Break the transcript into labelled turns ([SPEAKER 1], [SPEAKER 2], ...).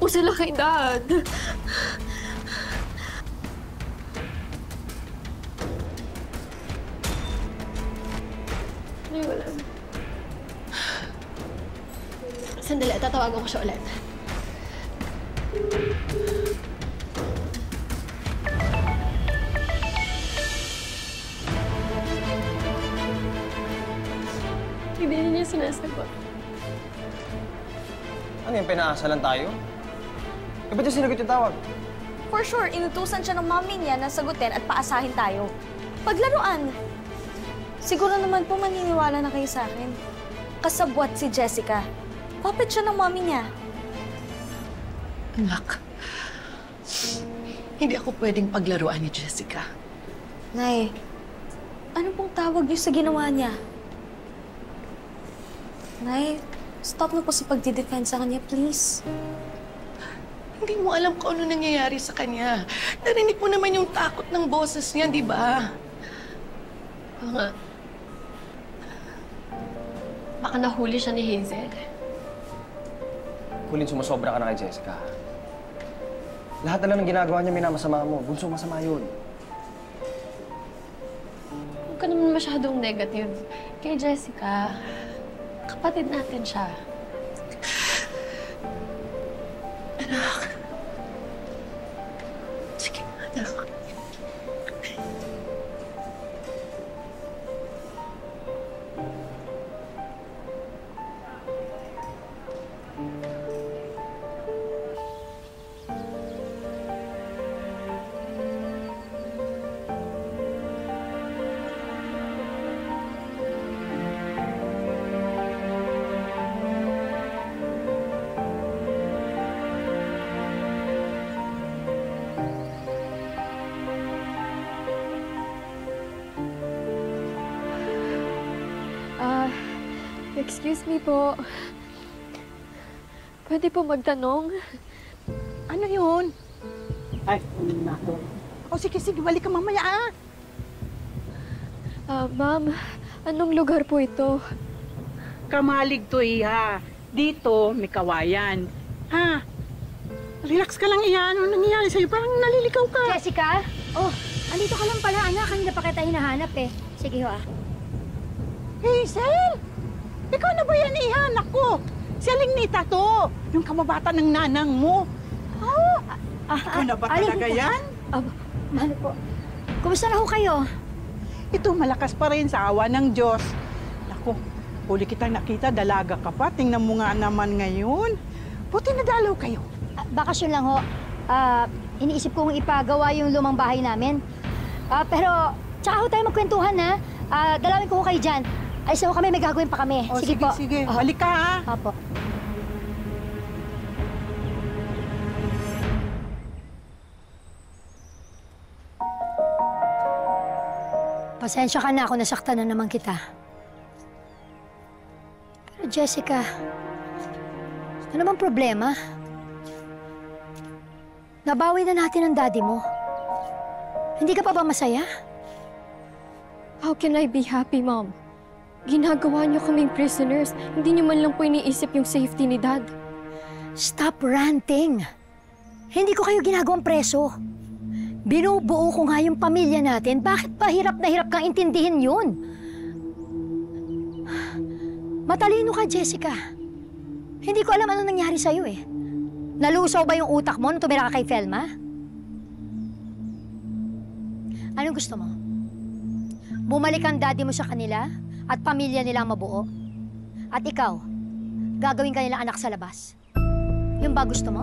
[SPEAKER 1] po sila kay Dad. Ay, wala. Sandali, tatawagan ko siya ulit. Hindi niya sinasagot.
[SPEAKER 2] Ano yung pinaasalan tayo? Eh, ba't yung sinagot yung tawag?
[SPEAKER 3] For sure, inutusan siya ng mami niya na sagutin at paasahin tayo. Paglaruan. Siguro naman po maniniwala na kayo sa akin. Kasabwat si Jessica. Puppet siya ng mami niya.
[SPEAKER 4] Anak, hindi ako pwedeng paglaruan ni Jessica.
[SPEAKER 3] Nay, ano pong tawag niyo sa ginawa niya? Nay, stop na po sa pagdidefend sa kanya, please.
[SPEAKER 4] Hindi mo alam kung ano nangyayari sa kanya. Narinig mo naman yung takot ng boses niya, di ba?
[SPEAKER 1] Oo nga. Baka nahuli siya ni Hazel.
[SPEAKER 2] Kulin, sumusobra ka na kay Jessica. Lahat na lang ng ginagawa niya minamasama mo. Bunso, masama yun.
[SPEAKER 1] Huwag ka naman masyadong negative. Kay Jessica, kapatid natin siya.
[SPEAKER 4] Anak. Sige, anak.
[SPEAKER 1] Excuse me po. Pwede po magtanong?
[SPEAKER 5] Ano yun? Ay, na ako. O sige, balik ka mamaya
[SPEAKER 1] Ma'am, anong lugar po ito?
[SPEAKER 5] Kamalig to, Iha. Dito, may kawayan. Ha? Relax ka lang, Iha. Ano nangyayari sa'yo? Parang naliligaw ka.
[SPEAKER 6] Jessica? Oh, andito ka lang pala, anak. Kanina pa kita hinahanap eh. Sige ho,
[SPEAKER 5] Hazel! Ikaw na ba yan, Iha? Naku! Si Aling Nita to! Yung kamabata ng nanang mo. Oh! Ikaw na ba talaga yan?
[SPEAKER 6] Ano po? Kumusta na ho kayo?
[SPEAKER 5] Ito, malakas pa rin sa awa ng Diyos. Naku, huli kitang nakita, dalaga ka pa. Tingnan mo nga naman ngayon. Buti nadalaw kayo.
[SPEAKER 6] Bakasyon lang ho. Iniisip kong ipagawa yung lumang bahay namin. Pero, tsaka ho tayo magkwentuhan, ha? Dalawin ko ho kayo dyan. Ayos na ho kami, may gagawin pa kami.
[SPEAKER 5] Oh, sige,
[SPEAKER 6] po.
[SPEAKER 5] sige. Balik ka, ha?
[SPEAKER 6] Opo. Pasensya ka na, ako nasaktan na naman kita. Pero Jessica, ano naman problema? Nabawi na natin ang daddy mo. Hindi ka pa ba masaya?
[SPEAKER 1] How can I be happy, Mom? Ginagawa niyo kaming prisoners. Hindi niyo man lang po iniisip yung safety ni Dad.
[SPEAKER 6] Stop ranting! Hindi ko kayo ginagawang preso. Binubuo ko nga yung pamilya natin. Bakit pa hirap na hirap kang intindihin yun? Matalino ka, Jessica. Hindi ko alam ano nangyari sa'yo eh. Nalusaw ba yung utak mo nung tumira ka kay Felma? Anong gusto mo? Bumalik ang daddy mo sa kanila at pamilya nila mabuo? At ikaw, gagawin ka nilang anak sa labas? Yung ba gusto mo?